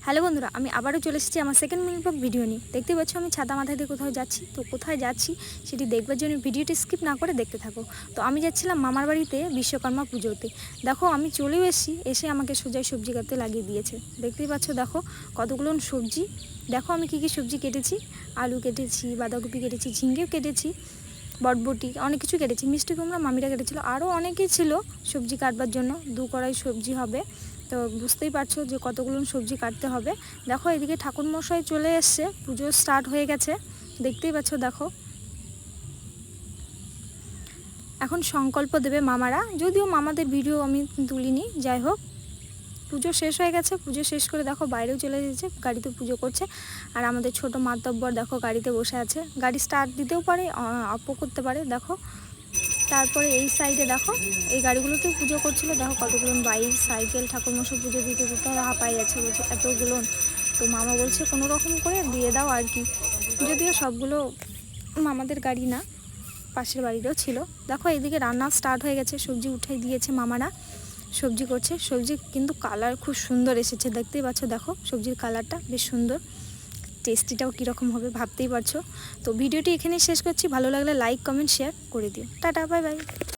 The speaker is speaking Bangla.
হ্যালো বন্ধুরা, আমি আবারও চলে এসেছি আমার সেকেন্ড মিনি ব্লগ ভিডিও নিয়ে। দেখতে পাচ্ছ আমি ছাতা মাথায় দিয়ে কোথাও যাচ্ছি। তো কোথায় যাচ্ছি সেটি দেখবার জন্য ভিডিওটি স্কিপ না করে দেখতে থাকো। তো আমি যাচ্ছিলাম মামার বাড়িতে বিশ্বকর্মা পুজোতে। দেখো আমি চলেও এসে আমাকে সোজাই সবজি কাটতে লাগিয়ে দিয়েছে। দেখতেই পাচ্ছ, দেখো কতগুলো সবজি। দেখো আমি কী কী সবজি কেটেছি। আলু কেটেছি, বাঁধাকপি কেটেছি, ঝিঙ্গেও কেটেছি, বটবটি, অনেক কিছু কেটেছি। মিষ্টি কুমড়া মামিরা কেটেছিল, আরও অনেকেই ছিল সবজি কাটবার জন্য। 2 কড়াই সবজি হবে। তো বুঝতেই পারছো যে কতগুলো সবজি কাটতে হবে। দেখো এদিকে ঠাকুরমশাই চলে এসছে, পুজো স্টার্ট হয়ে গেছে, দেখতেই পাচ্ছ। দেখো এখন সংকল্প দেবে মামারা, যদিও মামাদের ভিডিও আমি তুলিনি। যাই হোক, পুজো শেষ হয়ে গেছে। পুজো শেষ করে দেখো বাইরেও চলে এসেছে, গাড়িতে পুজো করছে। আর আমাদের ছোট মাতব্বর দেখো গাড়িতে বসে আছে। গাড়ি স্টার্ট দিতেও পারে, অফও করতে পারে। দেখো তারপরে এই সাইডে দেখো এই গাড়িগুলোতেও পুজো করছিল। দেখো কতগুলো বাইক, সাইকেল, ঠাকুরমশাই পুজো দিতে দিতে হাঁপাই যাচ্ছে, বলছে এতগুলো। তো মামা বলছে কোনো রকম করে দিয়ে দাও আর কি। যদিও সবগুলো মামাদের গাড়ি না, পাশের বাড়িরও ছিল। দেখো এইদিকে রান্না স্টার্ট হয়ে গেছে, সবজি উঠাই দিয়েছে মামারা, সবজি করছে। সবজি কিন্তু কালার খুব সুন্দর এসেছে, দেখতেই পাচ্ছ। দেখো সবজির কালারটা বেশ সুন্দর, টেস্টিটাও কীরকম হবে ভাবতেই পারছো। তো ভিডিওটি এখানেই শেষ করছি। ভালো লাগলে লাইক, কমেন্ট, শেয়ার করে দিও। Tata, bye bye.